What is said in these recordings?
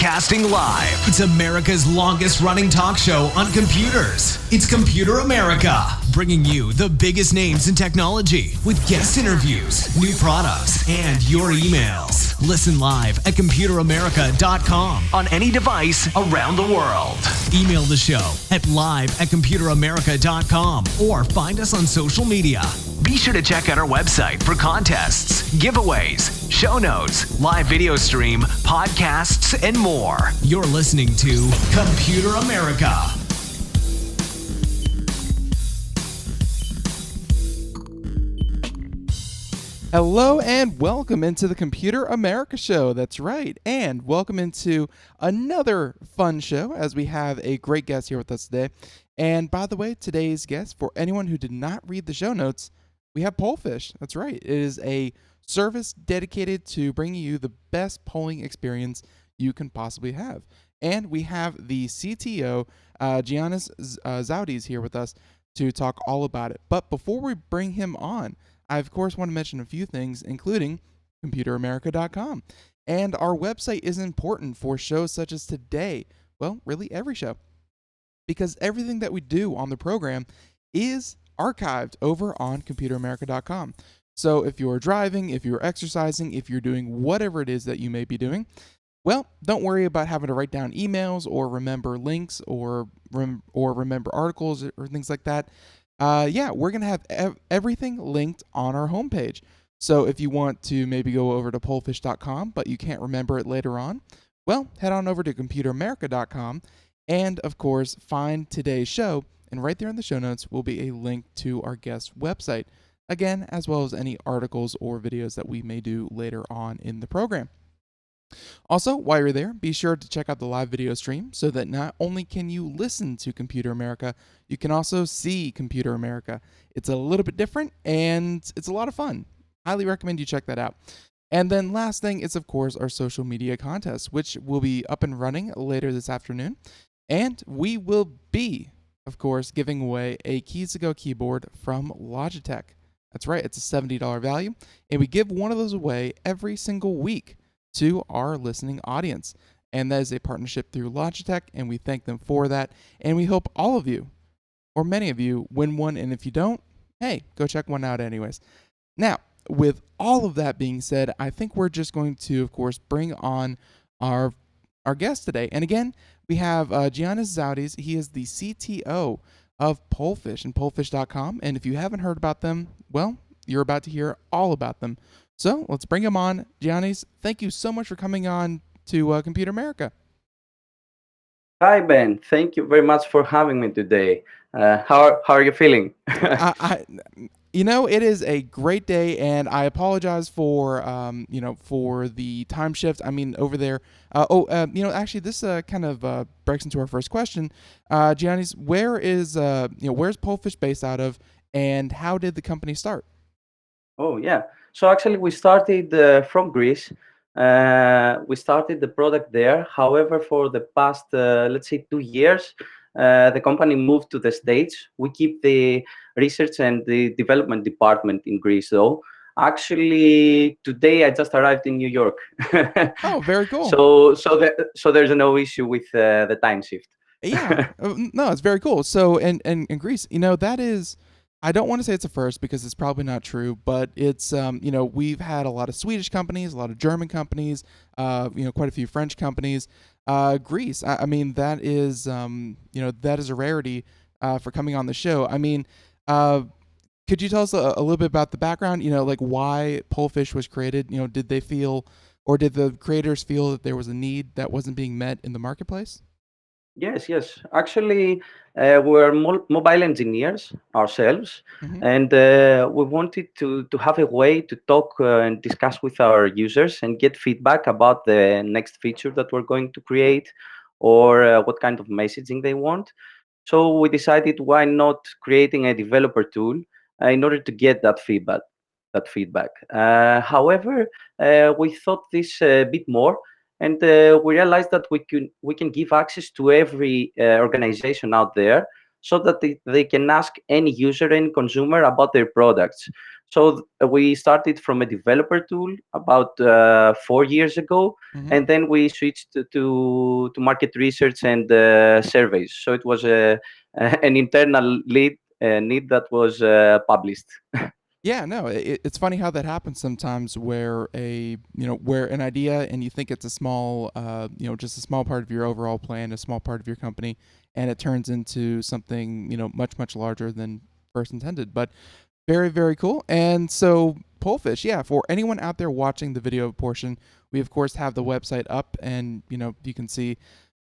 Broadcasting live. It's America's longest running talk show on computers. It's Computer America, bringing you the biggest names in technology with guest interviews, new products, and your emails. Listen live at computeramerica.com on any device around the world. Email the show at live@computeramerica.com or find us on social media. Be sure to check out our website for contests, giveaways, show notes, live video stream, podcasts, and more. You're listening to Computer America. Hello and welcome into the Computer America Show. That's right. And welcome into another fun show as we have a great guest here with us today. And by the way, today's guest, for anyone who did not read the show notes, we have Pollfish. That's right. It is a service dedicated to bringing you the best polling experience you can possibly have. And we have the CTO, Giannis Zaoudis, here with us to talk all about it. But before we bring him on, I, of course, want to mention a few things, including computeramerica.com. And our website is important for shows such as today. Well, really every show. Because everything that we do on the program is archived over on computeramerica.com. So if you're driving, if you're exercising, if you're doing whatever it is that you may be doing, well, don't worry about having to write down emails or remember links or remember articles or things like that. We're going to have everything linked on our homepage. So if you want to maybe go over to pollfish.com, but you can't remember it later on, well, head on over to computeramerica.com and, of course, find today's show. And right there in the show notes will be a link to our guest website, again, as well as any articles or videos that we may do later on in the program. Also, while you're there, be sure to check out the live video stream so that not only can you listen to Computer America, you can also see Computer America. It's a little bit different and it's a lot of fun. Highly recommend you check that out. And then last thing is, of course, our social media contest, which will be up and running later this afternoon. And we will be, of course, giving away a Keys to Go keyboard from Logitech. That's right, it's a $70 value. And we give one of those away every single week to our listening audience. And that is a partnership through Logitech, and we thank them for that. And we hope all of you, or many of you, win one. And if you don't, hey, go check one out anyways. Now, with all of that being said, I think we're just going to, of course, bring on our guest today. And again, we have Giannis Zaoudis. He is the CTO of Pollfish and Pollfish.com. And if you haven't heard about them, well, you're about to hear all about them. So let's bring him on. Giannis, thank you so much for coming on to Computer America. Hi, Ben. Thank you very much for having me today. How are you feeling? It is a great day, and I apologize for for the time shift. I mean, over there. Actually, this kind of breaks into our first question. Giannis, where's Pollfish based out of, and how did the company start? Oh, yeah. So actually, we started from Greece. We started the product there. However, for the past, let's say, 2 years, the company moved to the States. We keep the research and the development department in Greece, though. Actually, today I just arrived in New York. Oh, very cool. So there's no issue with the time shift. Yeah. No, it's very cool. So, and in Greece, that is, I don't want to say it's a first because it's probably not true, but it's, we've had a lot of Swedish companies, a lot of German companies, quite a few French companies. Greece, I mean, that is a rarity for coming on the show. I mean, could you tell us a little bit about the background, like why Pollfish was created? Did they feel, or did the creators feel that there was a need that wasn't being met in the marketplace? Yes. Actually, we're mobile engineers ourselves, Mm-hmm. and we wanted to have a way to talk and discuss with our users and get feedback about the next feature that we're going to create, or what kind of messaging they want. So we decided, why not creating a developer tool in order to get that feedback. However, we thought this a bit more, and we realized that we can give access to every organization out there, so that they can ask any user, any consumer, about their products. We started from a developer tool about 4 years ago, Hmm. and then we switched to market research and surveys. So it was an internal need that was published. Yeah, no, it's funny how that happens sometimes, where where an idea and you think it's a small, just a small part of your overall plan, a small part of your company, and it turns into something, much larger than first intended. But very, very cool. And so, Pollfish, yeah, for anyone out there watching the video portion, we of course have the website up, and you can see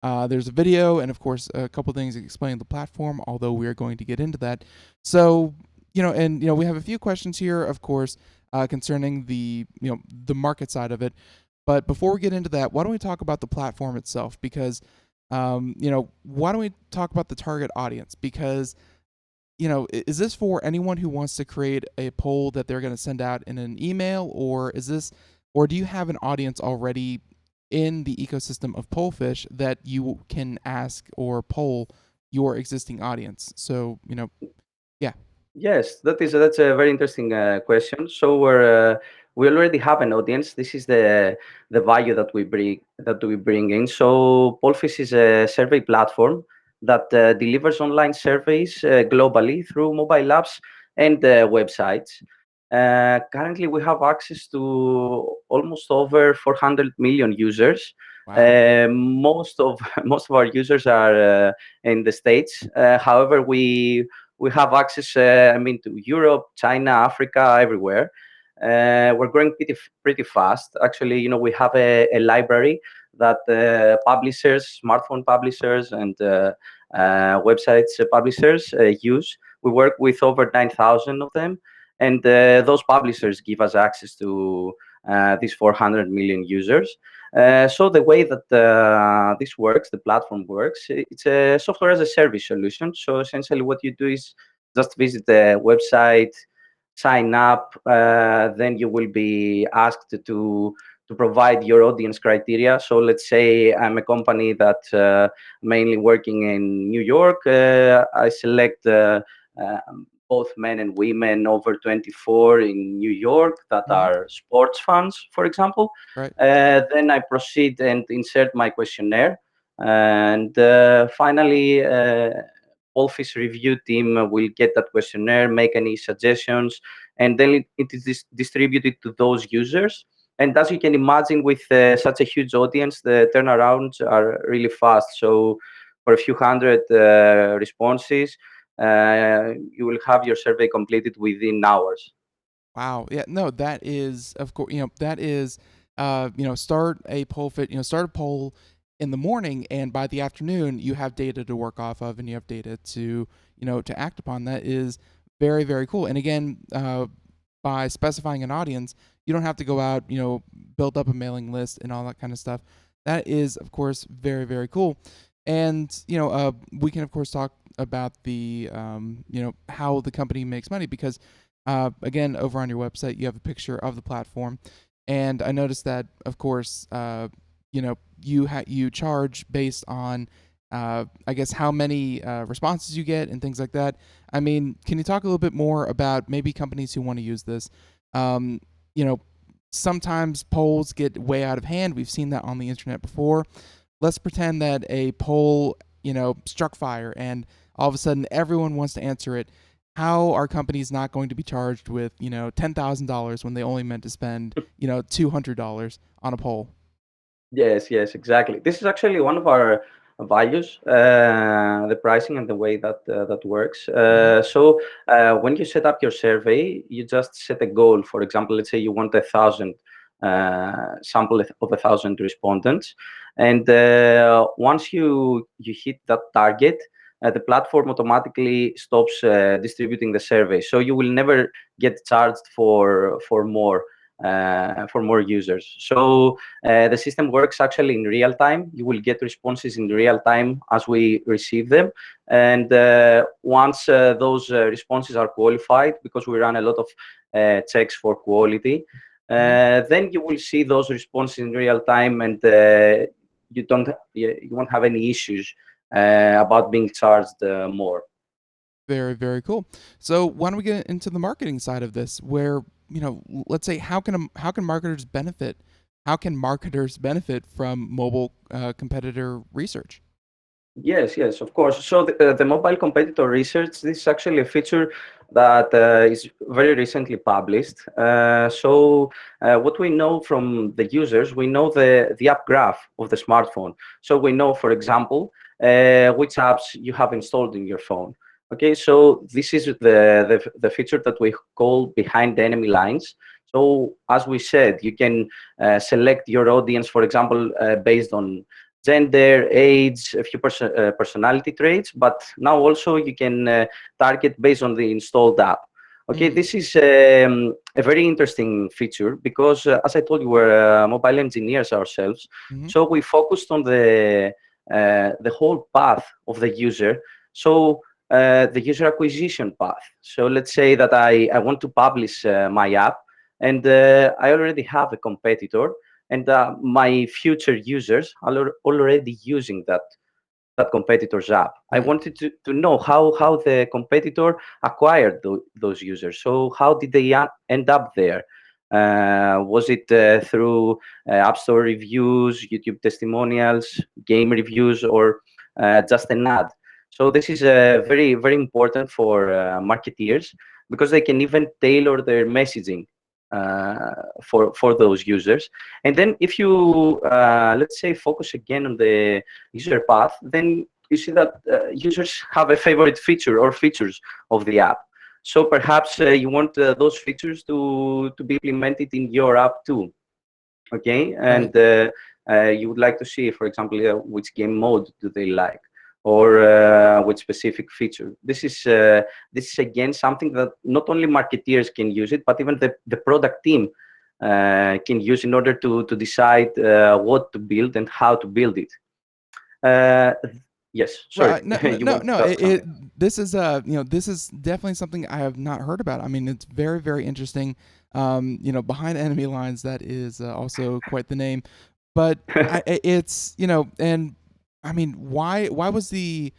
there's a video, and of course a couple things that explain the platform. Although we're going to get into that, so we have a few questions here, of course, concerning the market side of it. But before we get into that, why don't we talk about the platform itself? Because why don't we talk about the target audience? Because is this for anyone who wants to create a poll that they're going to send out in an email, or do you have an audience already in the ecosystem of Pollfish that you can ask or poll your existing audience? So, yeah. Yes, that's a very interesting question. We already have an audience. This is the value that we bring in. So Polfish is a survey platform that delivers online surveys globally through mobile apps and websites. Currently, we have access to almost over 400 million users. Wow. Most of most of our users are in the States. However, we have access, to Europe, China, Africa, everywhere. We're growing pretty fast. Actually, we have a library that publishers, smartphone publishers, and websites publishers use. We work with over 9,000 of them, and those publishers give us access to these 400 million users. So the way that this works, the platform works, it's a software as a service solution. So essentially what you do is just visit the website, sign up, then you will be asked to provide your audience criteria. So let's say I'm a company that mainly working in New York. I select both men and women over 24 in New York that Hmm. are sports fans, for example. Right. Then I proceed and insert my questionnaire. And finally, Office review team will get that questionnaire, make any suggestions, and then it is distributed to those users. And as you can imagine, with such a huge audience, the turnarounds are really fast. So for a few hundred responses, you will have your survey completed within hours. Wow. Yeah. No, that is, of course, that is, start a poll in the morning, and by the afternoon, you have data to work off of, and you have data to act upon. That is very, very cool. And again, by specifying an audience, you don't have to go out, build up a mailing list and all that kind of stuff. That is, of course, very, very cool. And, we can, of course, talk about how the company makes money, because again, over on your website, you have a picture of the platform, and I noticed that, of course, you charge based on, I guess, how many responses you get and things like that. I mean, can you talk a little bit more about maybe companies who want to use this? Um, you know, Sometimes polls get way out of hand. We've seen that on the internet before. Let's pretend that a poll, struck fire, and all of a sudden everyone wants to answer it. How are companies not going to be charged with, $10,000 when they only meant to spend, $200 on a poll? Yes, yes, exactly. This is actually one of our values, the pricing and the way that works. Mm-hmm. When you set up your survey, you just set a goal. For example, let's say you want 1,000 sample of 1,000 respondents, and once you hit that target, the platform automatically stops distributing the survey. So you will never get charged for more users. So the system works actually in real time. You will get responses in real time as we receive them. And once those responses are qualified, because we run a lot of checks for quality, Mm-hmm. then you will see those responses in real time, and you won't have any issues about being charged more. Very, very cool. So why don't we get into the marketing side of this, where let's say how can marketers benefit? How can marketers benefit from mobile competitor research? Yes, yes, of course. So the mobile competitor research, this is actually a feature that is very recently published. What we know from the users, we know the app graph of the smartphone. So we know, for example, which apps you have installed in your phone. Okay, so this is the feature that we call behind the enemy lines. So as we said, you can select your audience, for example, based on gender, age, a few personality traits, but now also you can target based on the installed app. Okay, Mm. this is a very interesting feature because, as I told you, we're mobile engineers ourselves. Mm-hmm. So we focused on the whole path of the user. So the user acquisition path. So let's say that I want to publish my app, and I already have a competitor, and my future users are already using that competitor's app. I Right. wanted to know how the competitor acquired those users. So how did they end up there? Was it through App Store reviews, YouTube testimonials, game reviews, or just an ad? So this is very, very important for marketeers because they can even tailor their messaging for those users. And then if you, let's say, focus again on the user path, then you see that users have a favorite feature or features of the app. So perhaps you want those features to be implemented in your app too. Okay, Right. and you would like to see, for example, which game mode do they like, or which specific feature. This is again something that not only marketeers can use it, but even the product team can use in order to decide what to build and how to build it. Uh, yes, sorry, Right. No, no, you no, want no. to ask something. This is this is definitely something I have not heard about. I mean, it's very, very interesting. Behind enemy lines, that is also quite the name. But it's and I mean, why was the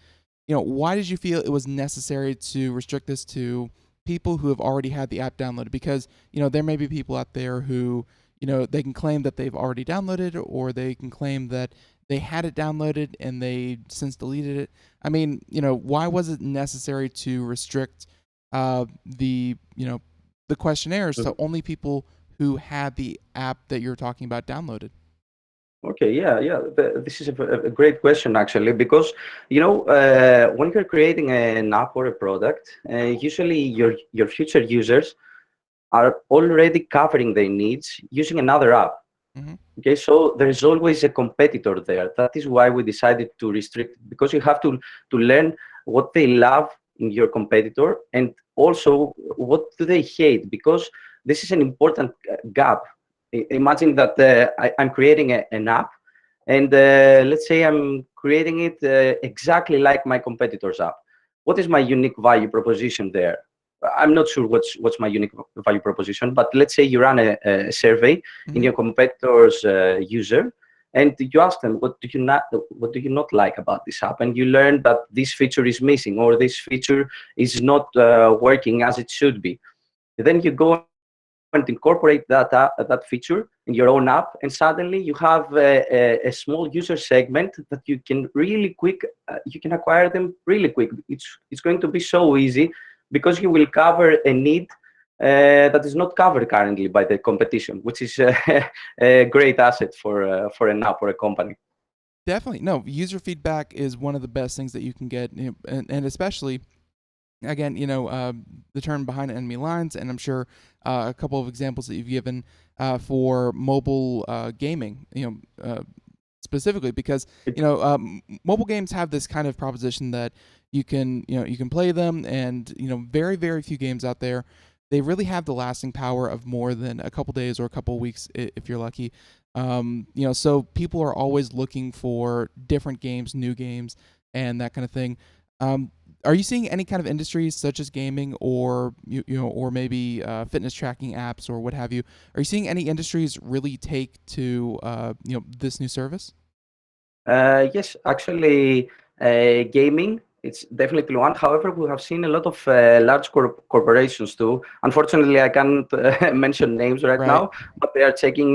why did you feel it was necessary to restrict this to people who have already had the app downloaded? Because there may be people out there who they can claim that they've already downloaded, or they can claim that they had it downloaded and they since deleted it. I mean, why was it necessary to restrict the the questionnaires to only people who had the app that you're talking about downloaded? Okay, yeah, yeah. This is a great question actually, because when you're creating an app or a product, usually your future users are already covering their needs using another app. Mm-hmm. Okay, so there is always a competitor there. That is why we decided to restrict, because you have to learn what they love in your competitor, and also what do they hate, because this is an important gap. Imagine that I'm creating an app, and let's say I'm creating it exactly like my competitor's app. What is my unique value proposition there? I'm not sure what's my unique value proposition, but let's say you run a survey in Mm-hmm. your competitor's user, and you ask them what do you not like about this app, and you learn that this feature is missing, or this feature is not working as it should be. Then you go and incorporate that feature in your own app, and suddenly you have a small user segment that you can you can acquire them really quick. It's going to be so easy because you will cover a need that is not covered currently by the competition, which is a great asset for an app or a company. Definitely. No, user feedback is one of the best things that you can get, and especially again, the term behind enemy lines, and I'm sure a couple of examples that you've given for mobile gaming, specifically because mobile games have this kind of proposition that you can play them, and very, very few games out there they really have the lasting power of more than a couple days or a couple weeks if you're lucky. So people are always looking for different games, new games, and that kind of thing. Um, are you seeing any kind of industries such as gaming, or or maybe fitness tracking apps or what have you? Are you seeing any industries really take to this new service? Yes, actually, gaming it's definitely one. However, we have seen a lot of large corporations too. Unfortunately, I can't mention names right Right. now, but they are checking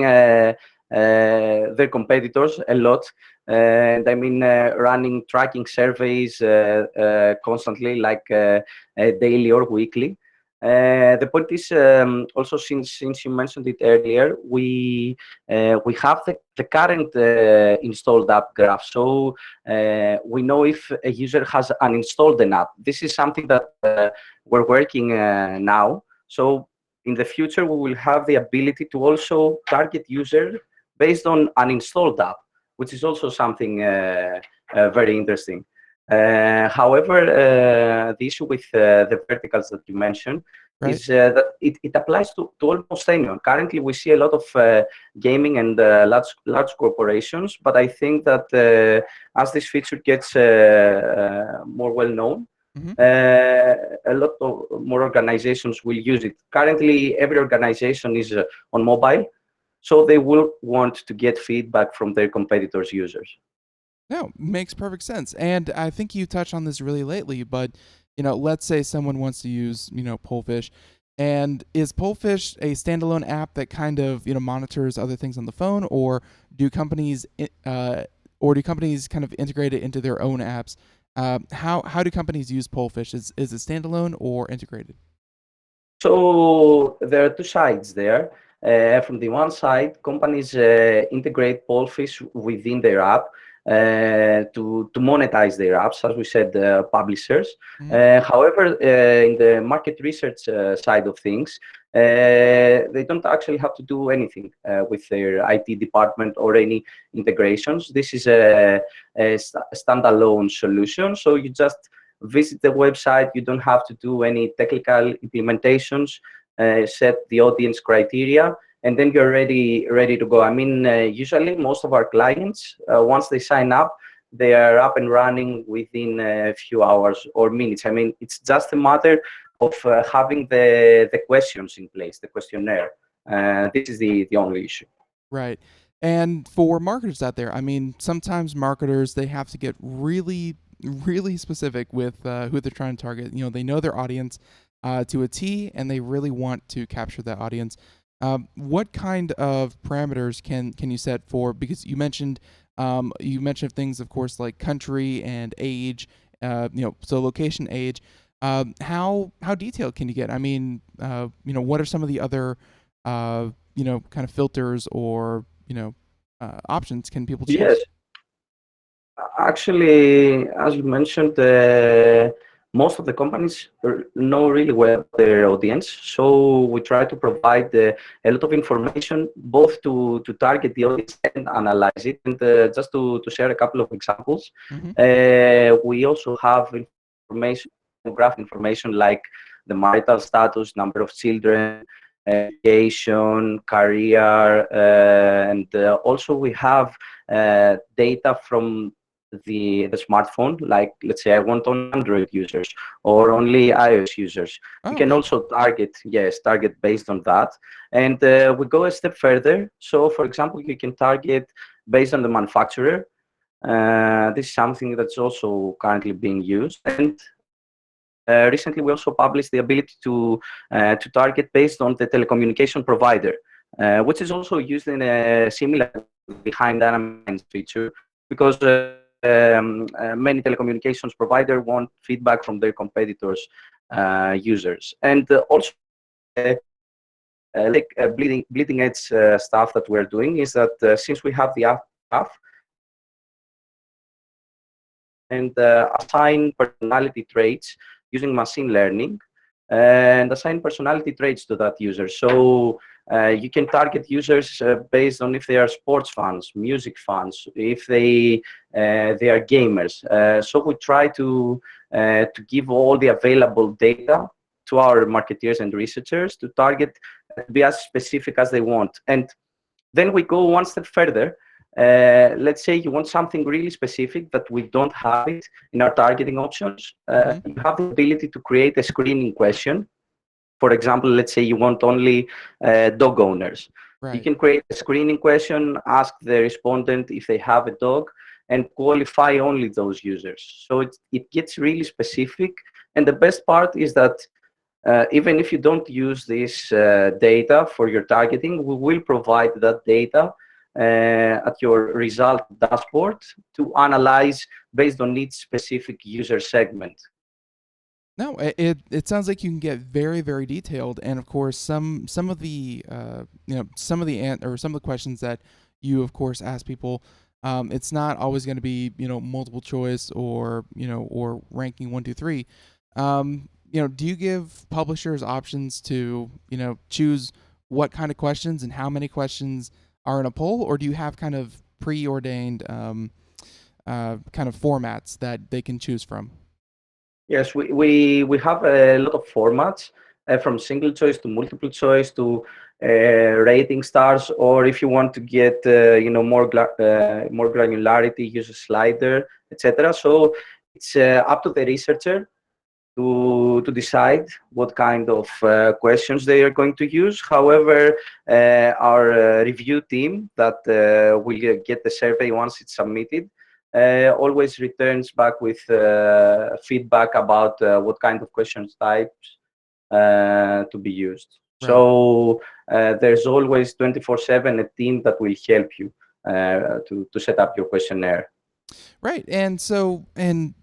their competitors a lot. And I mean, running tracking surveys constantly, like daily or weekly. The point is also, since you mentioned it earlier, we have the current installed app graph, so we know if a user has uninstalled an app. This is something that we're working now. So in the future, we will have the ability to also target users based on uninstalled app, which is also something very interesting. However, the issue with the verticals that you mentioned Right. is that it applies to almost anyone. Currently, we see a lot of gaming and large corporations, but I think that as this feature gets more well known, Hmm. a lot of more organizations will use it. Currently, every organization is on mobile, so they will want to get feedback from their competitors' users. No, makes perfect sense. And I think you touched on this really lately, but let's say someone wants to use, Pollfish, and is Pollfish a standalone app that kind of, monitors other things on the phone, or do companies kind of integrate it into their own apps? How do companies use Pollfish? Is it standalone or integrated? So there are two sides there. From the one side, companies integrate Pollfish within their app to monetize their apps, as we said, publishers. Hmm. However, in the market research side of things, they don't actually have to do anything with their IT department or any integrations. This is a standalone solution. So you just visit the website. You don't have to do any technical implementations, set the audience criteria, and then you're ready to go. I mean, usually most of our clients, once they sign up, they are up and running within a few hours or minutes. I mean, it's just a matter of having the questions in place, the questionnaire. This is the only issue. Right. And for marketers out there, I mean, sometimes marketers they have to get really, really specific with who they're trying to target. They know their audience to a T, and they really want to capture that audience. What kind of parameters can you set for? Because you mentioned things, of course, like country and age. So location, age. How detailed can you get? I mean, what are some of the other kind of filters or options can people Yes, choose? actually, as you mentioned, most of the companies know really well their audience. So we try to provide a lot of information, both to target the audience and analyze it. And just to share a couple of examples, Hmm. we also have information, graph information like the marital status, number of children, education, career, and also we have data from the smartphone, like let's say I want only Android users or only iOS users. We Oh, can okay. also target based on that. And we go a step further. So for example, you can target based on the manufacturer. This is something that's also currently being used. And recently we also published the ability to target based on the telecommunication provider, which is also used in a similar behind dynamic lines feature, because many telecommunications provider want feedback from their competitors' users. And also bleeding edge stuff that we're doing is that since we have the app and assign personality traits using machine learning and assign personality traits to that user. So you can target users based on if they are sports fans, music fans, if they are gamers. So we try to give all the available data to our marketeers and researchers to target, to be as specific as they want. And then we go one step further. Let's say you want something really specific that we don't have it in our targeting options. Hmm. You have the ability to create a screening question. For example, let's say you want only dog owners. You Right. can create a screening question, ask the respondent if they have a dog, and qualify only those users. So it gets really specific. And the best part is that even if you don't use this data for your targeting, we will provide that data at your result dashboard to analyze based on each specific user segment. No, it sounds like you can get very very detailed, and of course some of the some of the or some of the questions that you of course ask people, it's not always going to be multiple choice or or ranking 1, 2, 3. Do you give publishers options to choose what kind of questions and how many questions are in a poll, or do you have kind of preordained kind of formats that they can choose from? Yes, we have a lot of formats from single choice to multiple choice to rating stars, or if you want to get more granularity, use a slider, etc. So it's up to the researcher to decide what kind of questions they are going to use. However, our review team that will get the survey once it's submitted always returns back with feedback about what kind of questions types to be used. Right. So there's always 24/7 a team that will help you to set up your questionnaire. Right. And so, and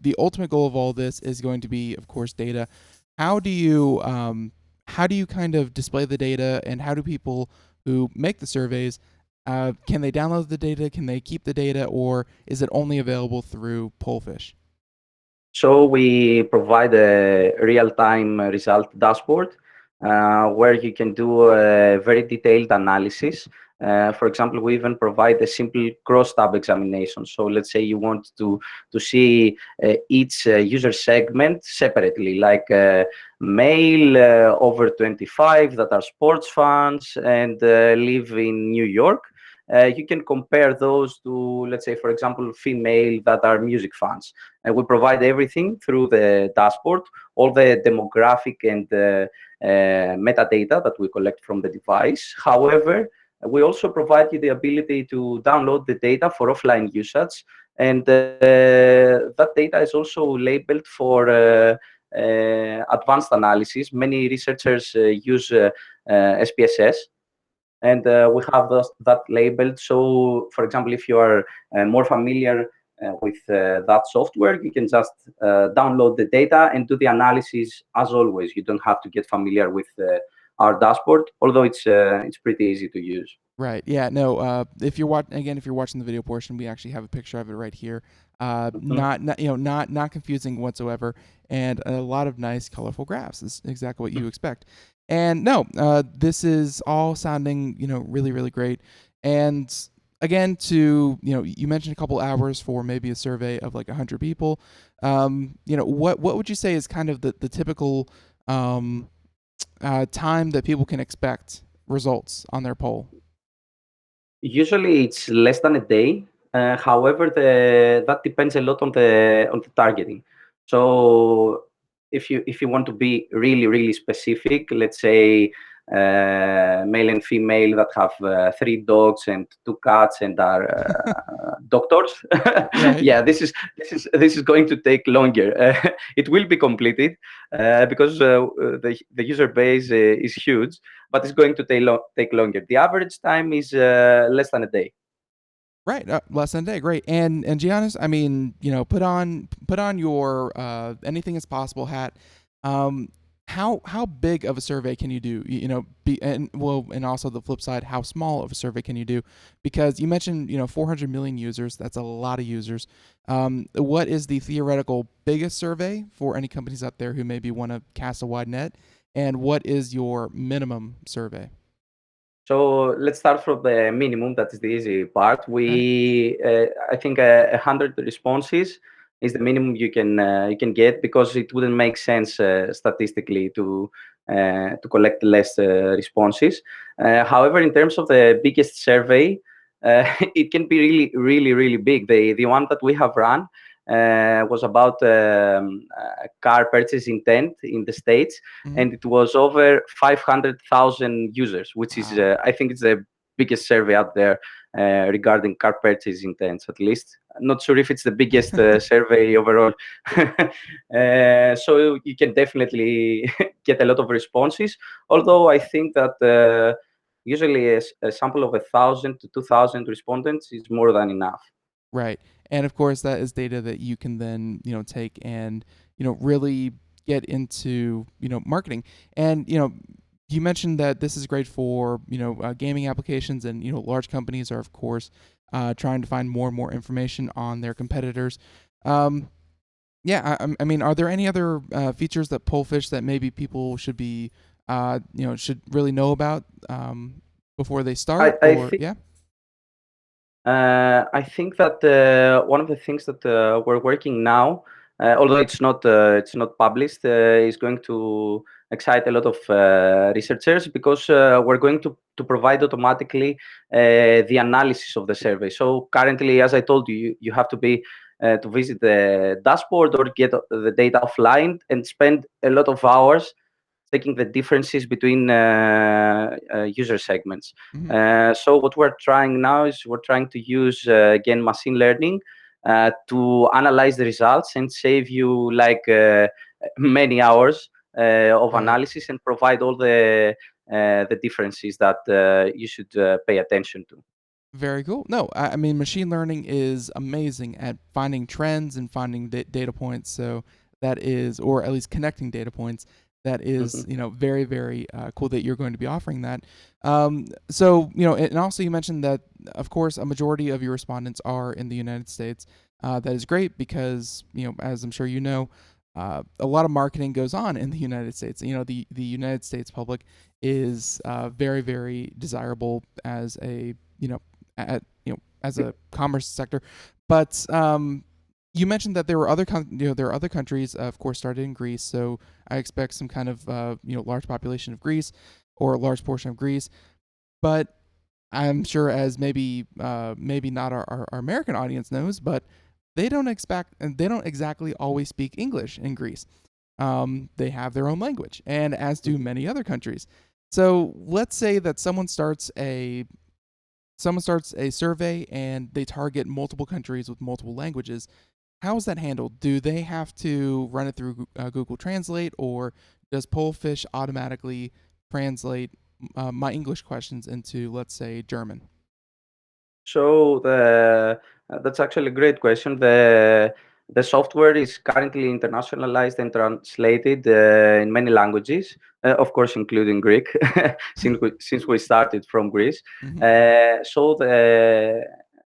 the ultimate goal of all this is going to be, of course, data. How do you kind of display the data, and how do people who make the surveys, can they download the data? Can they keep the data, or is it only available through Pollfish? So we provide a real-time result dashboard where you can do a very detailed analysis. For example, we even provide a simple cross-tab examination. So let's say you want to see each user segment separately, like male over 25 that are sports fans and live in New York. You can compare those to, let's say, for example, female that are music fans. And we provide everything through the dashboard, all the demographic and metadata that we collect from the device. However, we also provide you the ability to download the data for offline usage. And that data is also labeled for advanced analysis. Many researchers use SPSS, and we have that labeled. So, for example, if you are more familiar with that software, you can just download the data and do the analysis as always. You don't have to get familiar with our dashboard, although it's pretty easy to use. Right. Yeah. No. If you're if you're watching the video portion, we actually have a picture of it right here. Mhm. Not confusing whatsoever, and a lot of nice, colorful graphs. Is exactly what you expect. And no, this is all sounding really really great. And again, you mentioned a couple hours for maybe a survey of like 100 people. What would you say is kind of the typical time that people can expect results on their poll? Usually, it's less than a day. However, that depends a lot on the targeting. So, if you want to be really really specific, let's say male and female that have 3 dogs and 2 cats and are doctors, Right. yeah, this is going to take longer. It will be completed because the user base is huge, but it's going to take longer. The average time is less than a day. Right, less than a day, great. And Giannis, I mean, put on your anything is possible hat. Um, how big of a survey can you do? And also the flip side, how small of a survey can you do? Because you mentioned 400 million users. That's a lot of users. What is the theoretical biggest survey for any companies out there who maybe want to cast a wide net? And what is your minimum survey? So let's start from the minimum. That is the easy part. Okay. I think 100 responses is the minimum you can get, because it wouldn't make sense statistically to collect less responses. However, in terms of the biggest survey, it can be really, really, really big. The one that we have run was about car purchase intent in the States, Hmm. and it was over 500,000 users, which is Wow. I think it's the biggest survey out there regarding car purchase intents, at least. I'm not sure if it's the biggest survey overall. So you can definitely get a lot of responses. Although I think that usually a sample of 1,000 to 2,000 respondents is more than enough. Right. And of course, that is data that you can then, take and, really get into, marketing. And, you mentioned that this is great for, gaming applications, and, large companies are, of course, trying to find more and more information on their competitors. Yeah, I mean, are there any other features that Pollfish that maybe people should be, should really know about before they start? I Or think yeah. I think that one of the things that we're working now, although it's not published, is going to excite a lot of researchers, because we're going to provide automatically the analysis of the survey. So currently, as I told you, you have to be to visit the dashboard or get the data offline and spend a lot of hours taking the differences between user segments. So what we're trying now is we're trying to use again machine learning to analyze the results and save you like many hours of Right. analysis, and provide all the differences that you should pay attention to. Very cool. No, I mean, machine learning is amazing at finding trends and finding data points. So that is, or at least connecting data points. That is, Mhm. very, very cool that you're going to be offering that. So, and also you mentioned that, of course, a majority of your respondents are in the United States. That is great because, as I'm sure you know, a lot of marketing goes on in the United States. The United States public is very, very desirable as a, as a commerce sector. But you mentioned that there were there are other countries, of course, started in Greece. So I expect some kind of large population of Greece, or a large portion of Greece. But I'm sure, as maybe not our American audience knows, but they don't exactly always speak English in Greece. They have their own language, and as do many other countries. So let's say that someone starts a survey and they target multiple countries with multiple languages. How is that handled? Do they have to run it through Google Translate, or does Pollfish automatically translate my English questions into, let's say, German? So that's actually a great question. The software is currently internationalized and translated in many languages, of course, including Greek, since we started from Greece. Mm-hmm. So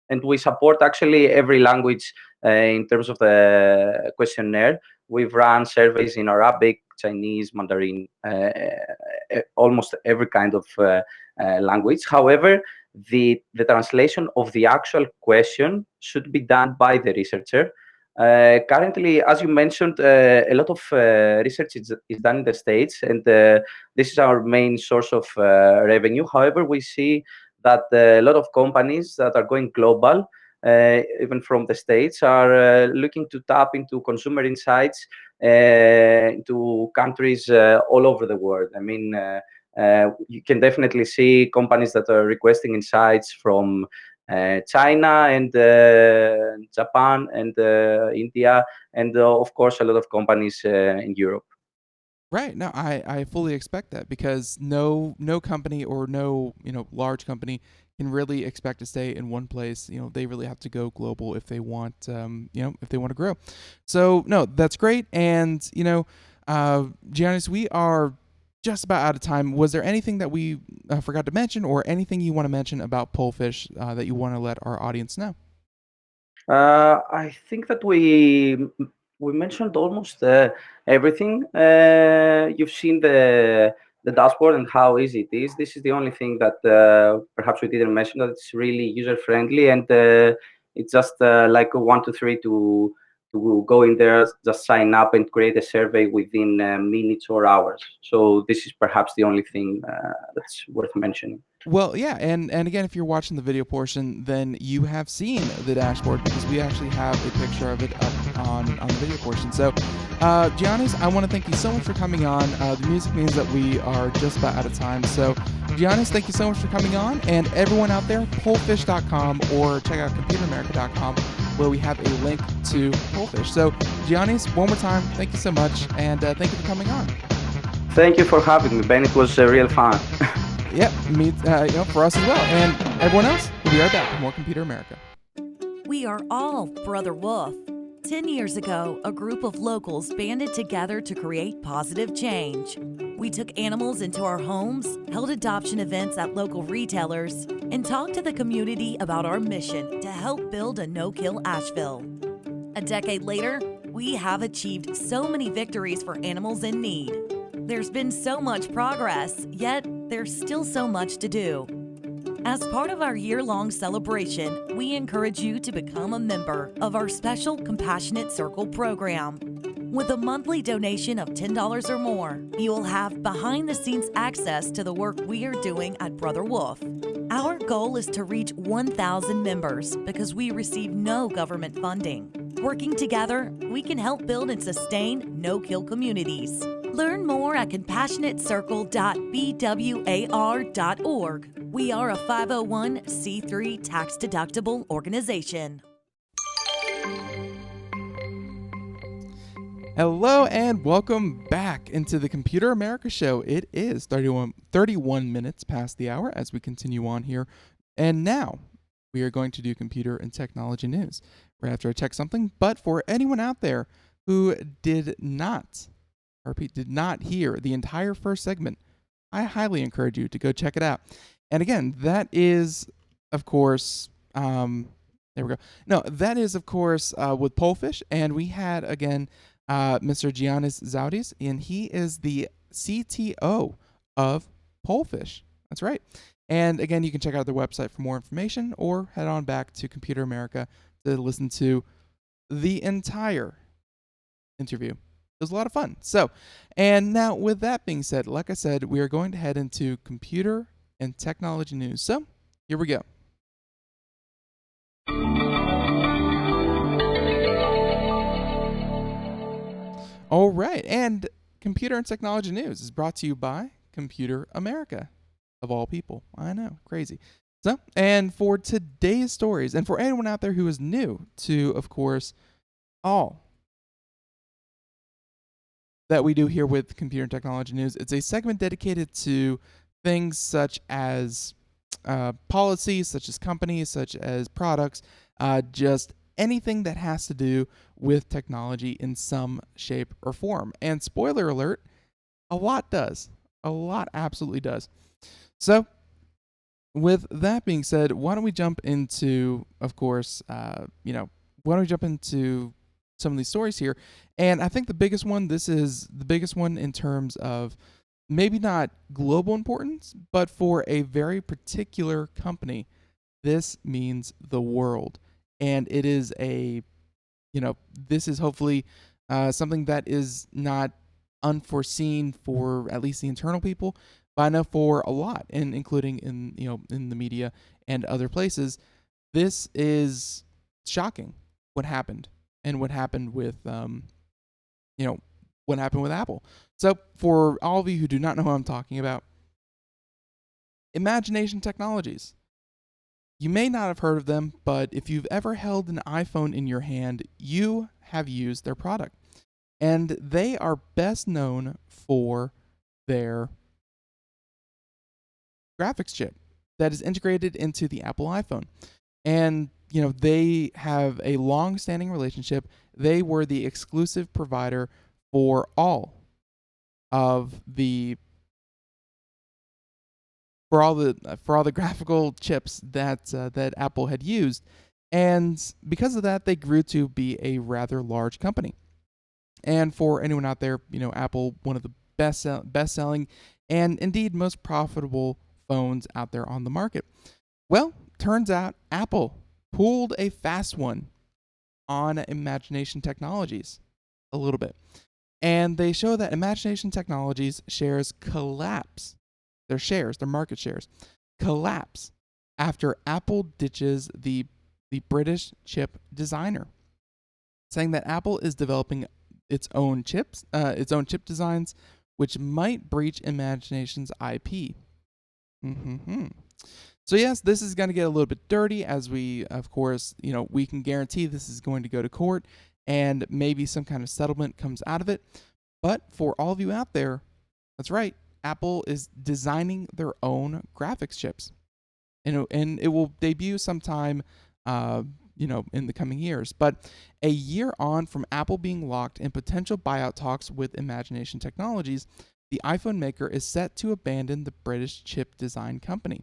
and we support actually every language in terms of the questionnaire. We've run surveys in Arabic, Chinese, Mandarin, almost every kind of language. However, the translation of the actual question should be done by the researcher. Currently, as you mentioned, a lot of research is done in the States, and this is our main source of revenue. However, we see that a lot of companies that are going global, even from the States, are looking to tap into consumer insights into countries all over the world. I mean, you can definitely see companies that are requesting insights from China and Japan and India, and of course a lot of companies in Europe. Right. No, I fully expect that, because no company, or no large company, can really expect to stay in one place. They really have to go global if they want if they want to grow. So no, that's great. And Giannis, we are just about out of time. Was there anything that we forgot to mention, or anything you want to mention about Pollfish that you want to let our audience know? I think that we mentioned almost everything. You've seen the dashboard and how easy it is. This is the only thing that perhaps we didn't mention, that it's really user friendly, and it's just like a 1, 2, 3 to go in there, just sign up and create a survey within minutes or hours. So this is perhaps the only thing that's worth mentioning. Well, yeah, and again, if you're watching the video portion, then you have seen the dashboard because we actually have a picture of it up on the video portion. So, Giannis, I want to thank you so much for coming on. The music means that we are just about out of time. So, Giannis, thank you so much for coming on, and everyone out there, pollfish.com or check out computeramerica.com where we have a link to Pollfish. So, Giannis, one more time, thank you so much, and thank you for coming on. Thank you for having me, Ben. It was real fun. Yep, for us as well. And everyone else, we'll be right back with more Computer America. We are all Brother Wolf. 10 years ago, a group of locals banded together to create positive change. We took animals into our homes, held adoption events at local retailers, and talked to the community about our mission to help build a no-kill Asheville. A decade later, we have achieved so many victories for animals in need. There's been so much progress, yet there's still so much to do. As part of our year-long celebration, we encourage you to become a member of our special Compassionate Circle program. With a monthly donation of $10 or more, you will have behind-the-scenes access to the work we are doing at Brother Wolf. Our goal is to reach 1,000 members because we receive no government funding. Working together, we can help build and sustain no-kill communities. Learn more at compassionatecircle.bwar.org. We are a 501c3 tax-deductible organization. Hello and welcome back into the Computer America Show. It is 31 minutes past the hour as we continue on here. And now we are going to do computer and technology news. Right after I check something, but for anyone out there who did not hear the entire first segment, I highly encourage you to go check it out. And again, that is, of course, there we go. No, that is, of course, with Pollfish. And we had, again, Mr. Giannis Zaoudis, and he is the CTO of Pollfish. That's right. And again, you can check out their website for more information or head on back to Computer America to listen to the entire interview. It was a lot of fun. So, and now with that being said, like I said, we are going to head into computer and technology news. So, here we go. All right, and computer and technology news is brought to you by Computer America, of all people. I know, crazy. So, and for today's stories, and for anyone out there who is new to, of course, all that we do here with Computer and Technology News, it's a segment dedicated to things such as policies, such as companies, such as products, just anything that has to do with technology in some shape or form. And spoiler alert, a lot does. A lot absolutely does. So, with that being said, why don't we jump into, of course, why don't we jump into some of these stories here? And I think the biggest one, this is the biggest one in terms of maybe not global importance, but for a very particular company, this means the world. And it is this is hopefully something that is not unforeseen for at least the internal people, but I know for a lot, and including in the media and other places, this is shocking. What happened and what happened with what happened with Apple. So for all of you who do not know what I'm talking about, Imagination Technologies. You may not have heard of them, but if you've ever held an iPhone in your hand, you have used their product. And they are best known for their graphics chip that is integrated into the Apple iPhone. And, they have a long-standing relationship. They were the exclusive provider for all the graphical chips that Apple had used, and because of that, they grew to be a rather large company. And for anyone out there, Apple, one of the best-selling and indeed most profitable phones out there on the market. Well, turns out Apple pulled a fast one on Imagination Technologies a little bit, and they show that Imagination Technologies shares collapse. Their market shares, collapse after Apple ditches the British chip designer, saying that Apple is developing its own chip designs, which might breach Imagination's IP. So yes, this is going to get a little bit dirty, as we, of course, we can guarantee this is going to go to court, and maybe some kind of settlement comes out of it. But for all of you out there, that's right, Apple is designing their own graphics chips, and it will debut sometime, in the coming years. But a year on from Apple being locked in potential buyout talks with Imagination Technologies, the iPhone maker is set to abandon the British chip design company.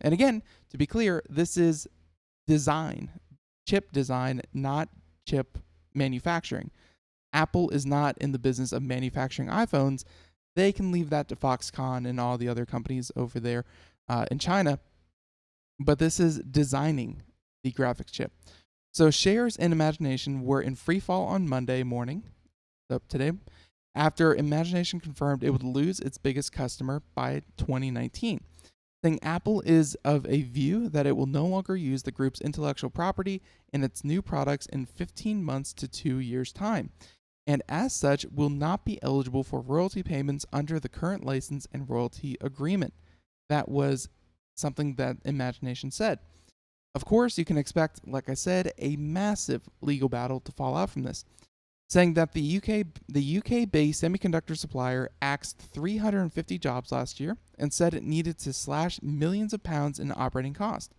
And again, to be clear, this is chip design, not chip manufacturing. Apple is not in the business of manufacturing iPhones. They can leave that to Foxconn and all the other companies over there in China. But this is designing the graphics chip. So shares in Imagination were in free fall on Monday morning, so today, after Imagination confirmed it would lose its biggest customer by 2019. Saying Apple is of a view that it will no longer use the group's intellectual property in its new products in 15 months to 2 years' time, and as such will not be eligible for royalty payments under the current license and royalty agreement. That was something that Imagination said. Of course, you can expect, like I said, a massive legal battle to fall out from this, saying that the UK-based semiconductor supplier axed 350 jobs last year and said it needed to slash millions of pounds in operating cost,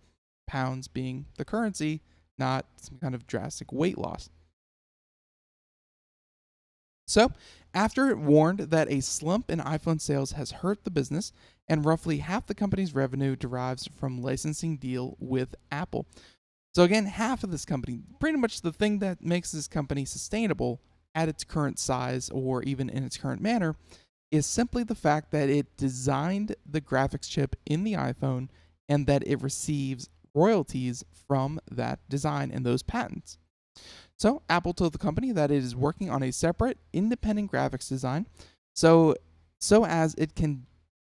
pounds being the currency, not some kind of drastic weight loss. So, after it warned that a slump in iPhone sales has hurt the business, and roughly half the company's revenue derives from licensing deal with Apple. So again, half of this company, pretty much the thing that makes this company sustainable at its current size or even in its current manner, is simply the fact that it designed the graphics chip in the iPhone and that it receives royalties from that design and those patents. So Apple told the company that it is working on a separate, independent graphics design so as it can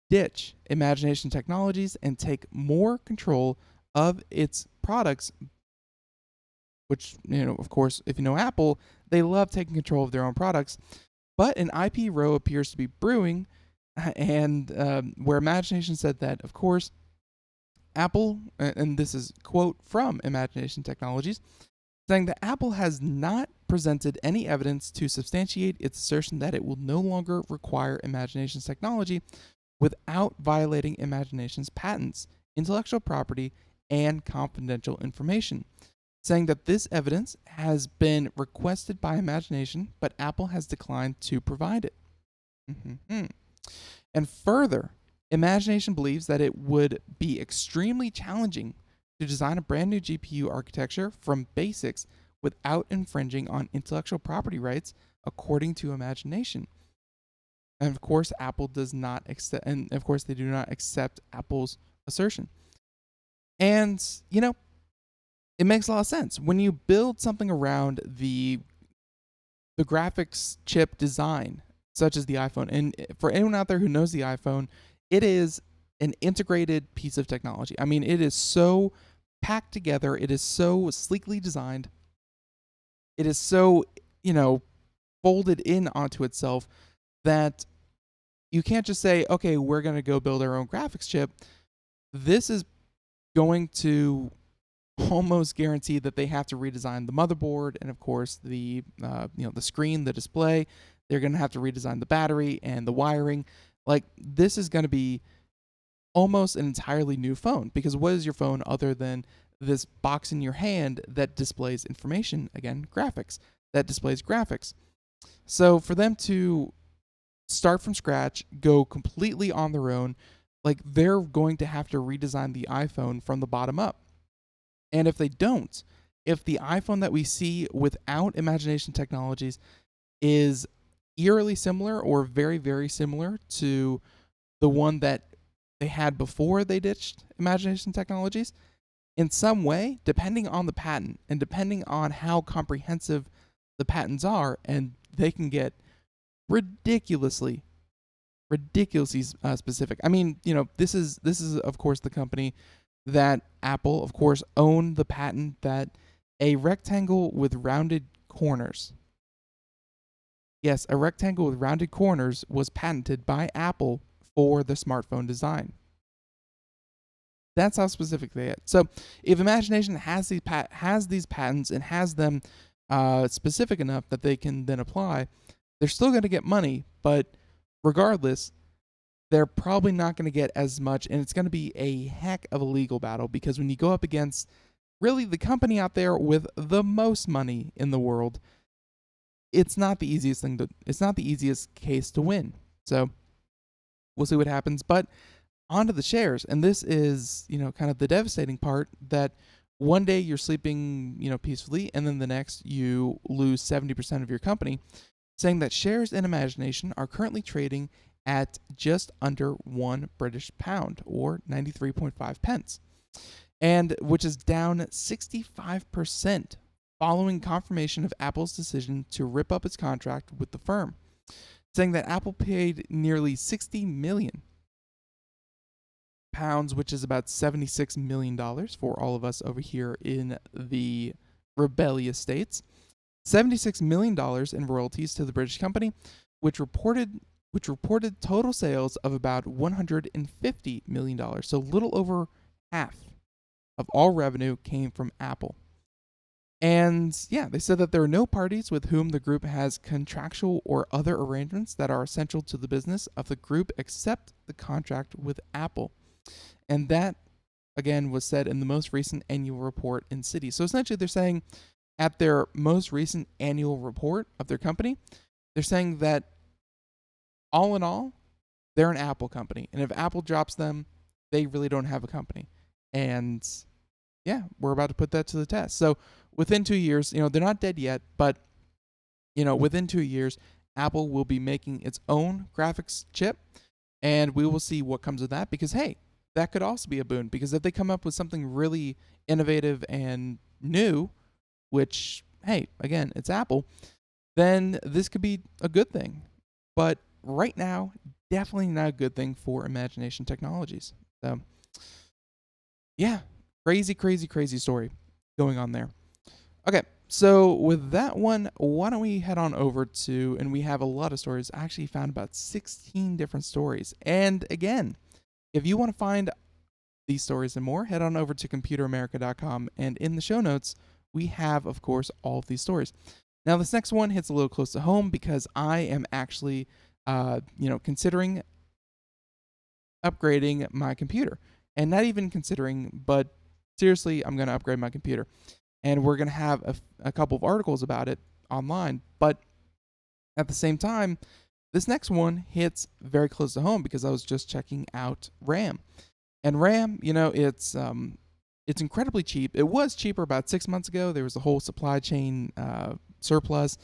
ditch Imagination Technologies and take more control of its products, which, of course, if you know Apple, they love taking control of their own products. But an IP row appears to be brewing, and where Imagination said that, of course, Apple, and this is a quote from Imagination Technologies, saying that Apple has not presented any evidence to substantiate its assertion that it will no longer require Imagination's technology without violating Imagination's patents, intellectual property, and confidential information, saying that this evidence has been requested by Imagination, but Apple has declined to provide it. And further, Imagination believes that it would be extremely challenging to design a brand new GPU architecture from basics without infringing on intellectual property rights, according to Imagination. And of course, Apple does not accept, and of course, they do not accept Apple's assertion. And, it makes a lot of sense. When you build something around the graphics chip design, such as the iPhone, and for anyone out there who knows the iPhone, it is an integrated piece of technology. I mean, it is so packed together. It is so sleekly designed. It is so, folded in onto itself that you can't just say, okay, we're going to go build our own graphics chip. This is going to almost guarantee that they have to redesign the motherboard and, of course, the screen, the display. They're going to have to redesign the battery and the wiring. Like, this is going to be almost an entirely new phone, because what is your phone other than this box in your hand that displays information, again, graphics, that displays graphics. So for them to start from scratch, go completely on their own, like, they're going to have to redesign the iPhone from the bottom up. And if they don't, if the iPhone that we see without Imagination Technologies is eerily similar or very, very similar to the one that they had before they ditched Imagination Technologies, in some way, depending on the patent and depending on how comprehensive the patents are, and they can get ridiculously ridiculously specific. I mean, this is of course the company that Apple, of course, owned the patent that a rectangle with rounded corners. Yes, a rectangle with rounded corners was patented by Apple for the smartphone design. That's how specific they are. So, if Imagination has these patents and has them specific enough that they can then apply, they're still going to get money. But regardless, they're probably not going to get as much, and it's going to be a heck of a legal battle, because when you go up against really the company out there with the most money in the world, it's not the easiest case to win. So we'll see what happens. But onto the shares, and this is, kind of the devastating part, that one day you're sleeping, peacefully, and then the next you lose 70% of your company, saying that shares in Imagination are currently trading at just under £1 British pound, or 93.5 pence, and which is down 65% following confirmation of Apple's decision to rip up its contract with the firm, saying that Apple paid nearly 60 million pounds, which is about $76 million for all of us over here in the rebellious states, $76 million in royalties to the British company, which reported total sales of about $150 million. So little over half of all revenue came from Apple. And yeah, they said that there are no parties with whom the group has contractual or other arrangements that are essential to the business of the group except the contract with Apple. And that, again, was said in the most recent annual report in Citi. So essentially they're saying at their most recent annual report of their company, they're saying that all in all, they're an Apple company. And if Apple drops them, they really don't have a company. And yeah, we're about to put that to the test. So within 2 years, they're not dead yet, but, within 2 years, Apple will be making its own graphics chip, and we will see what comes of that, because, hey, that could also be a boon, because if they come up with something really innovative and new, which, hey, again, it's Apple, then this could be a good thing. But right now, definitely not a good thing for Imagination Technologies. So, yeah, crazy story going on there. Okay, so with that one, why don't we head on over to, and we have a lot of stories. I actually found about 16 different stories. And again, if you want to find these stories and more, head on over to computeramerica.com. And in the show notes, we have, of course, all of these stories. Now, this next one hits a little close to home, because I am actually, considering upgrading my computer. And not even considering, but seriously, I'm going to upgrade my computer. And we're going to have a couple of articles about it online. But at the same time, this next one hits very close to home, because I was just checking out RAM. And RAM, it's incredibly cheap. It was cheaper about 6 months ago. There was a whole supply chain surplus.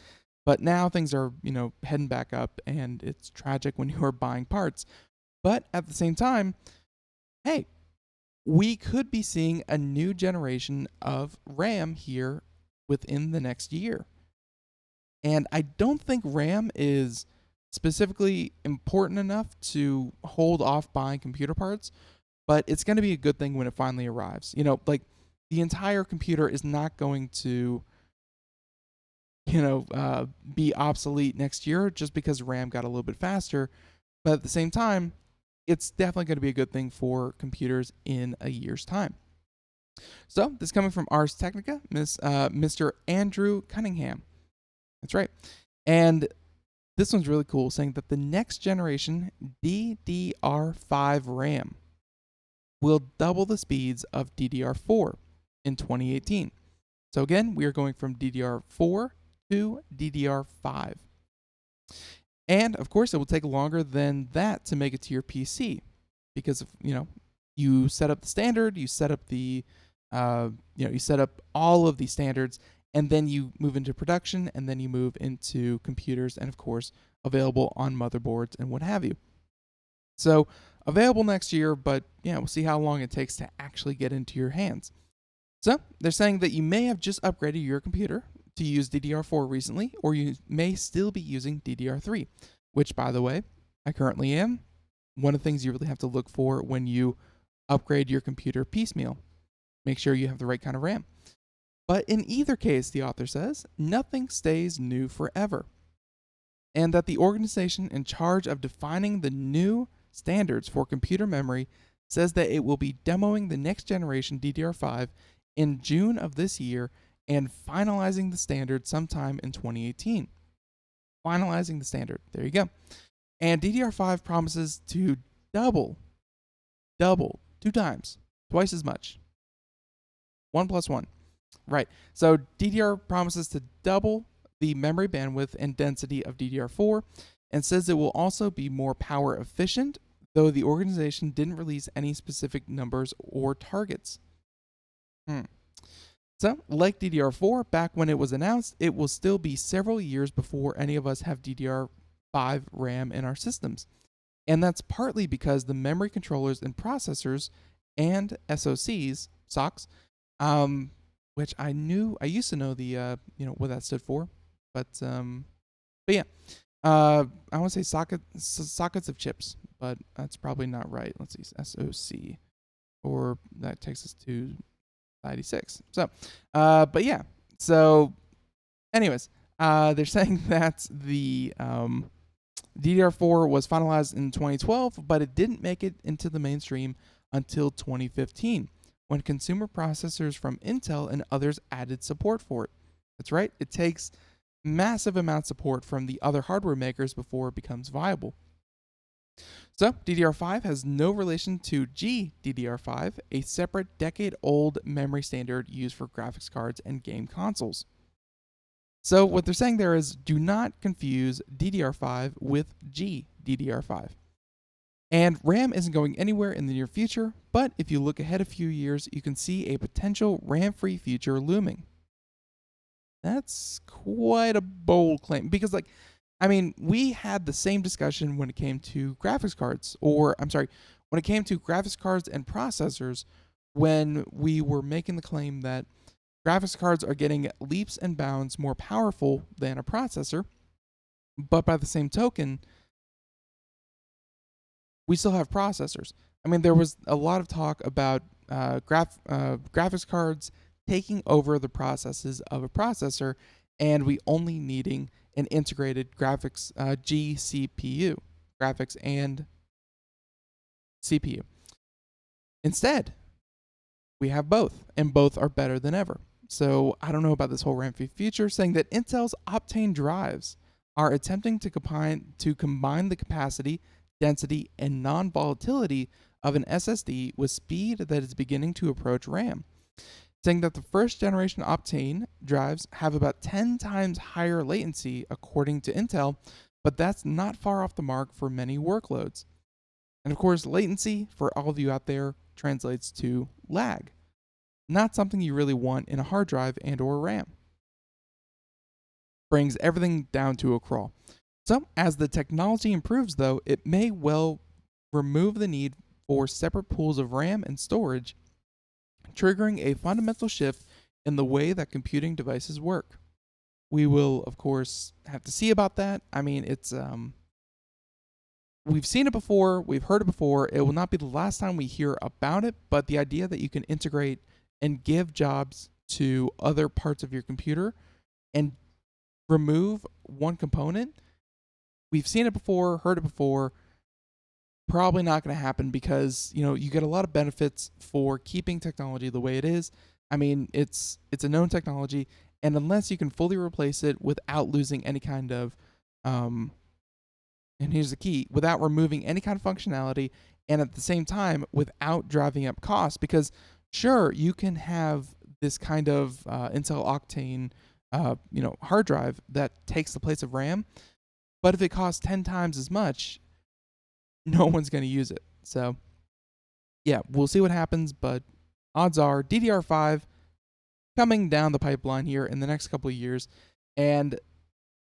But now things are, heading back up, and it's tragic when you are buying parts. But at the same time, hey, we could be seeing a new generation of RAM here within the next year. And I don't think RAM is specifically important enough to hold off buying computer parts, but it's going to be a good thing when it finally arrives. Like, the entire computer is not going to, be obsolete next year just because RAM got a little bit faster. But at the same time, it's definitely going to be a good thing for computers in a year's time. So this is coming from Ars Technica, Mr. Andrew Cunningham. That's right. And this one's really cool, saying that the next generation DDR5 RAM will double the speeds of DDR4 in 2018. So again, we are going from DDR4 to DDR5. And of course, it will take longer than that to make it to your PC, because you set up the standard, you set up the, you set up all of the standards, and then you move into production, and then you move into computers, and of course, available on motherboards and what have you. So available next year, but we'll see how long it takes to actually get into your hands. So they're saying that you may have just upgraded your computer to use DDR4 recently, or you may still be using DDR3, which, by the way, I currently am. One of the things you really have to look for when you upgrade your computer piecemeal. Make sure you have the right kind of RAM. But in either case, the author says, nothing stays new forever. And that the organization in charge of defining the new standards for computer memory says that it will be demoing the next generation DDR5 in June of this year and finalizing the standard sometime in 2018. Finalizing the standard. There you go. And DDR5 promises to double, 2 times, twice as much. 1 plus 1. Right. So DDR promises to double the memory bandwidth and density of DDR4 and says it will also be more power efficient, though the organization didn't release any specific numbers or targets. So, like DDR4, back when it was announced, it will still be several years before any of us have DDR5 RAM in our systems. And that's partly because the memory controllers and processors and SoCs, SOCs, which I used to know the what that stood for, but yeah, I want to say sockets of chips, but that's probably not right. Let's see, SoC, or that takes us to 96. So, but yeah, so anyways, they're saying that the DDR4 was finalized in 2012, but it didn't make it into the mainstream until 2015, when consumer processors from Intel and others added support for it. That's right, it takes massive amounts of support from the other hardware makers before it becomes viable. So, DDR5 has no relation to GDDR5, a separate decade-old memory standard used for graphics cards and game consoles. So, what they're saying there is, do not confuse DDR5 with GDDR5. And RAM isn't going anywhere in the near future, but if you look ahead a few years, you can see a potential RAM-free future looming. That's quite a bold claim, because we had the same discussion when it came to graphics cards, when it came to graphics cards and processors, when we were making the claim that graphics cards are getting leaps and bounds more powerful than a processor, but by the same token, we still have processors. There was a lot of talk about graphics cards taking over the processes of a processor, and we only needing an integrated graphics GCPU, graphics and CPU. Instead, we have both, and both are better than ever. So I don't know about this whole RAM-free future, saying that Intel's Optane drives are attempting to combine the capacity, density, and non-volatility of an SSD with speed that is beginning to approach RAM. Saying that the first generation Optane drives have about 10 times higher latency according to Intel, but that's not far off the mark for many workloads. And of course, latency, for all of you out there, translates to lag. Not something you really want in a hard drive and or RAM. Brings everything down to a crawl. So, as the technology improves though, it may well remove the need for separate pools of RAM and storage, triggering a fundamental shift in the way that computing devices work. We will, of course, have to see about that. It's we've seen it before, we've heard it before. It will not be the last time we hear about it, but the idea that you can integrate and give jobs to other parts of your computer and remove one component, we've seen it before, heard it before. Probably not going to happen because, you get a lot of benefits for keeping technology the way it is. It's a known technology, and unless you can fully replace it without losing any kind of, and here's the key, without removing any kind of functionality, and at the same time, without driving up costs, because sure, you can have this kind of Intel Octane, hard drive that takes the place of RAM, but if it costs 10 times as much, no one's going to use it. So, yeah, we'll see what happens, but odds are DDR5 coming down the pipeline here in the next couple of years, and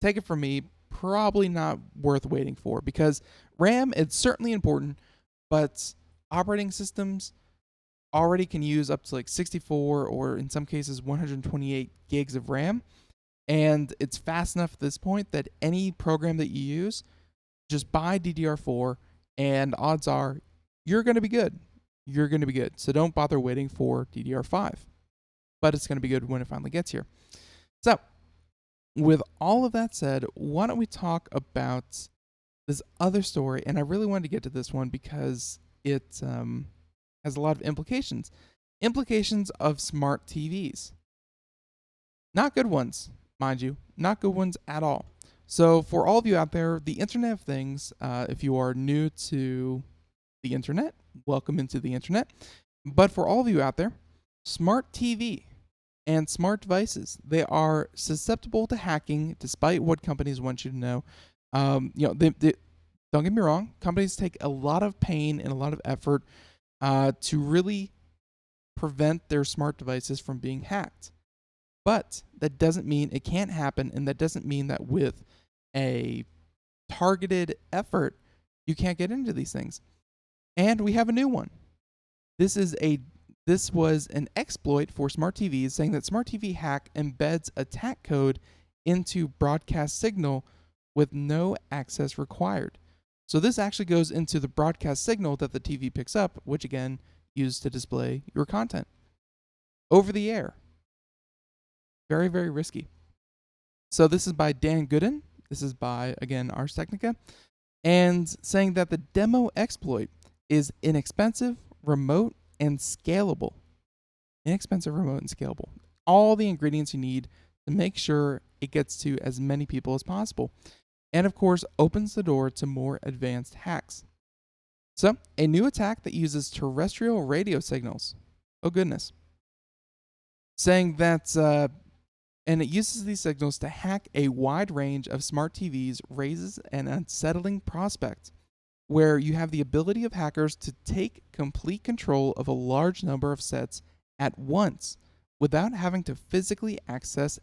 take it from me, probably not worth waiting for, because RAM, it's certainly important, but operating systems already can use up to 64 or in some cases 128 gigs of RAM, and it's fast enough at this point that any program that you use just buy DDR4, and odds are you're going to be good. You're going to be good. So don't bother waiting for DDR5. But it's going to be good when it finally gets here. So, with all of that said, why don't we talk about this other story? And I really wanted to get to this one because it has a lot of implications. Implications of smart TVs. Not good ones, mind you. Not good ones at all. So for all of you out there, the Internet of Things, if you are new to the Internet, welcome into the Internet. But for all of you out there, smart TV and smart devices, they are susceptible to hacking despite what companies want you to know. They don't get me wrong, companies take a lot of pain and a lot of effort to really prevent their smart devices from being hacked. But that doesn't mean it can't happen, and that doesn't mean that with a targeted effort, you can't get into these things. And we have a new one. This was an exploit for smart TVs, saying that smart TV hack embeds attack code into broadcast signal with no access required. So this actually goes into the broadcast signal that the TV picks up, which again, used to display your content over the air. Very, very risky. So this is by Dan Gooden. This is by, again, Ars Technica. And saying that the demo exploit is inexpensive, remote, and scalable. Inexpensive, remote, and scalable. All the ingredients you need to make sure it gets to as many people as possible. And of course, opens the door to more advanced hacks. So, a new attack that uses terrestrial radio signals. Oh goodness. Saying that, and it uses these signals to hack a wide range of smart TVs, raises an unsettling prospect where you have the ability of hackers to take complete control of a large number of sets at once without having physical access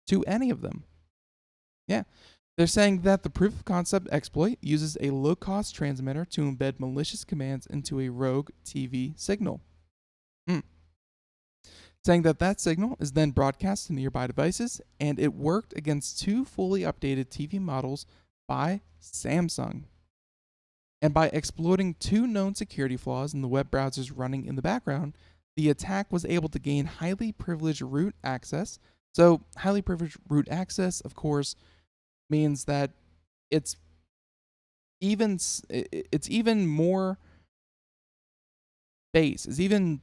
to any of them. Yeah. They're saying that the proof of concept exploit uses a low-cost transmitter to embed malicious commands into a rogue TV signal. Saying that signal is then broadcast to nearby devices, and it worked against 2 fully updated TV models by Samsung. And by exploiting 2 known security flaws in the web browsers running in the background, the attack was able to gain highly privileged root access. So highly privileged root access, of course, means that it's even more base, is even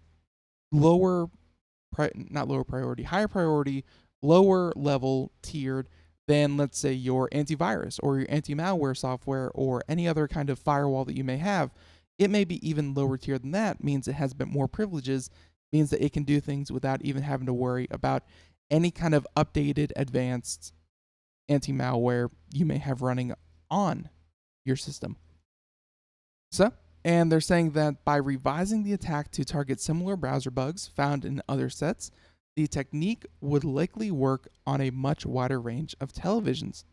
higher priority, lower level tiered than, let's say, your antivirus or your anti-malware software or any other kind of firewall that you may have. It may be even lower tier than that, means it has a bit more privileges, means that it can do things without even having to worry about any kind of updated, advanced anti-malware you may have running on your system. And they're saying that by revising the attack to target similar browser bugs found in other sets, the technique would likely work on a much wider range of televisions.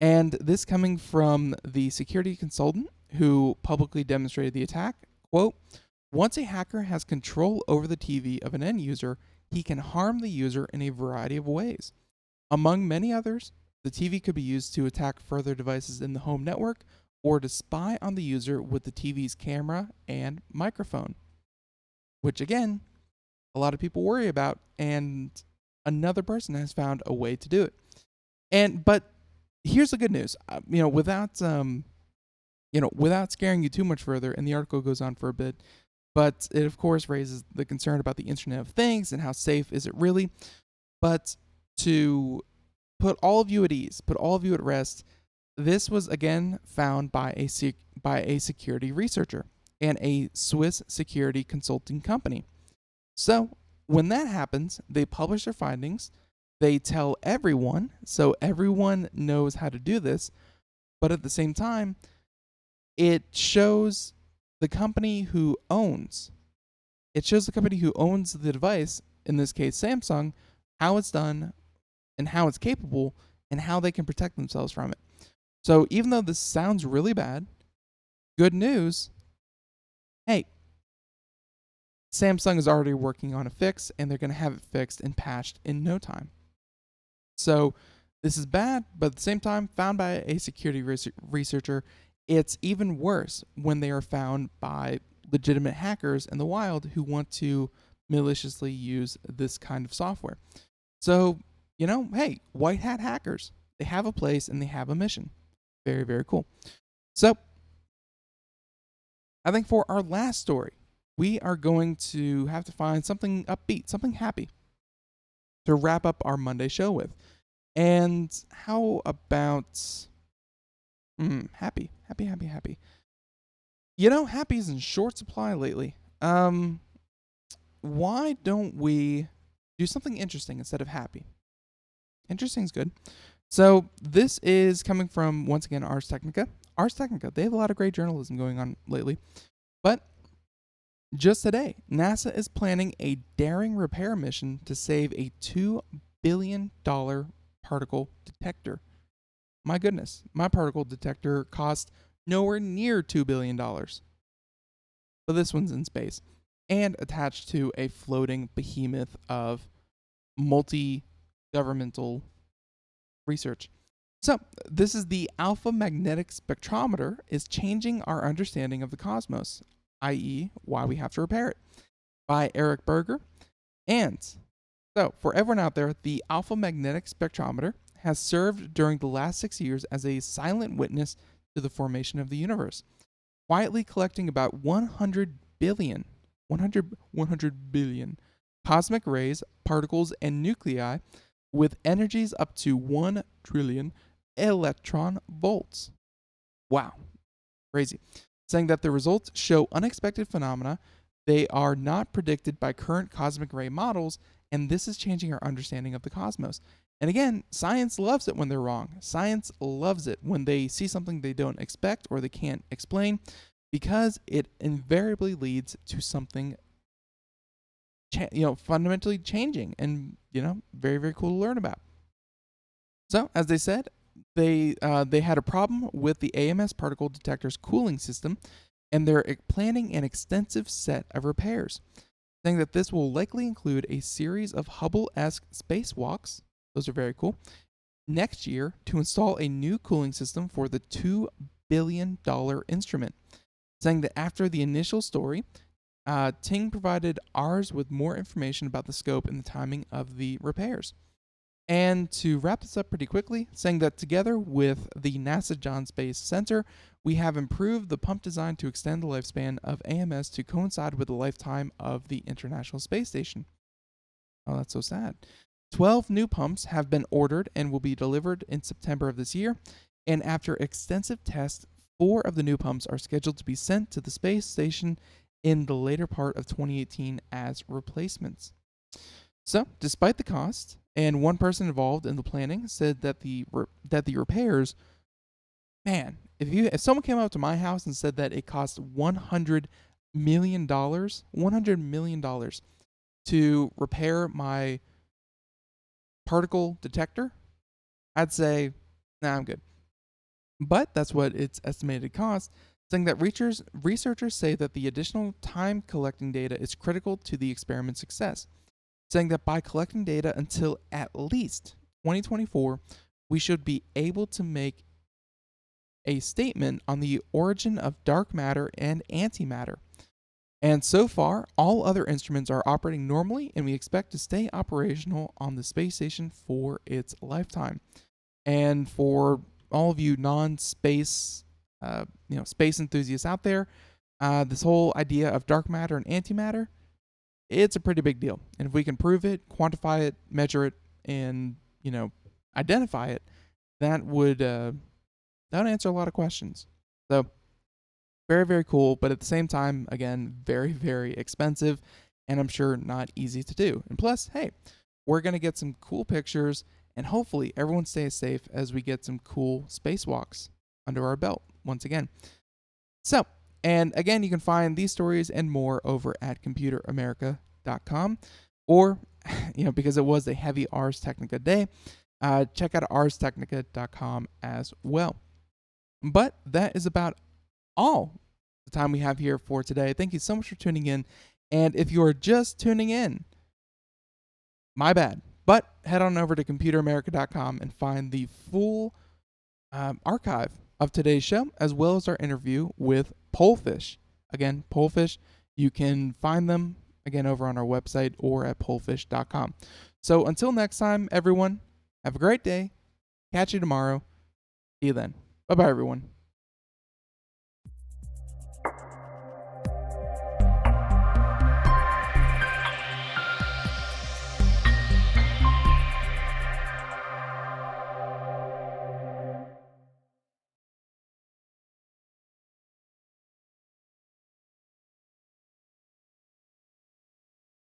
And this coming from the security consultant who publicly demonstrated the attack, quote, "Once a hacker has control over the TV of an end user, he can harm the user in a variety of ways. Among many others, the TV could be used to attack further devices in the home network or to spy on the user with the TV's camera and microphone," which again, a lot of people worry about, and another person has found a way to do it. But here's the good news. Without scaring you too much further, and the article goes on for a bit, but it of course raises the concern about the Internet of Things and how safe is it really. But to put all of you at ease, put all of you at rest, this was again found by a security researcher and a Swiss security consulting company. So when that happens, they publish their findings, they tell everyone, so everyone knows how to do this, but at the same time, it shows the company who owns the device, in this case Samsung, how it's done and how it's capable and how they can protect themselves from it. So even though this sounds really bad, good news, hey, Samsung is already working on a fix, and they're going to have it fixed and patched in no time. So This is bad, but at the same time, found by a security researcher, it's even worse when they are found by legitimate hackers in the wild who want to maliciously use this kind of software. So, hey, white hat hackers, they have a place and they have a mission. Very, very cool. So, I think for our last story, we are going to have to find something upbeat, something happy to wrap up our Monday show with. And how about happy. Happy is in short supply lately. Why don't we do something interesting instead of happy? Interesting's good. So this is coming from, once again, Ars Technica. Ars Technica, they have a lot of great journalism going on lately. But just today, NASA is planning a daring repair mission to save a $2 billion particle detector. My goodness, my particle detector cost nowhere near $2 billion. But this one's in space and attached to a floating behemoth of multi-governmental research. So, this is the alpha magnetic spectrometer is changing our understanding of the cosmos, i.e., why we have to repair it, by Eric Berger. And so, for everyone out there, the alpha magnetic spectrometer has served during the last 6 years as a silent witness to the formation of the universe, quietly collecting about 100 billion cosmic rays, particles, and nuclei with energies up to 1 trillion electron volts. Wow. Crazy. Saying that the results show unexpected phenomena. They are not predicted by current cosmic ray models, and this is changing our understanding of the cosmos. And again, science loves it when they're wrong. Science loves it when they see something they don't expect or they can't explain, because it invariably leads to something fundamentally changing and, very, very cool to learn about. So, as they said, they had a problem with the AMS particle detector's cooling system, and they're planning an extensive set of repairs, saying that this will likely include a series of Hubble-esque spacewalks, those are very cool, next year to install a new cooling system for the $2 billion instrument, saying that after the initial story, Ting provided ours with more information about the scope and the timing of the repairs. And to wrap this up pretty quickly, saying that together with the NASA John Space Center, we have improved the pump design to extend the lifespan of AMS to coincide with the lifetime of the International Space Station. Oh, that's so sad. 12 new pumps have been ordered and will be delivered in September of this year. And after extensive tests, 4 of the new pumps are scheduled to be sent to the space station in the later part of 2018 as replacements. So, despite the cost, and one person involved in the planning said that the repairs, man, if someone came up to my house and said that it cost $100 million to repair my particle detector, I'd say, nah, I'm good. But that's what its estimated cost, saying that researchers say that the additional time collecting data is critical to the experiment's success, saying that by collecting data until at least 2024, we should be able to make a statement on the origin of dark matter and antimatter. And so far, all other instruments are operating normally, and we expect to stay operational on the space station for its lifetime. And for all of you non-space, space enthusiasts out there, this whole idea of dark matter and antimatter, it's a pretty big deal. And if we can prove it, quantify it, measure it, and, identify it, that would answer a lot of questions. So, very, very cool, but at the same time, again, very, very expensive, and I'm sure not easy to do. And plus, hey, we're going to get some cool pictures, and hopefully everyone stays safe as we get some cool spacewalks under our belt once again. So, and again, you can find these stories and more over at computeramerica.com, or, because it was a heavy Ars Technica day, check out arstechnica.com as well. But that is about all the time we have here for today. Thank you so much for tuning in. And if you are just tuning in, my bad. But head on over to computeramerica.com and find the full archive of today's show, as well as our interview with Pollfish. Again, Pollfish, you can find them again over on our website or at pollfish.com. So until next time, everyone, have a great day. Catch you tomorrow. See you then. Bye-bye, everyone.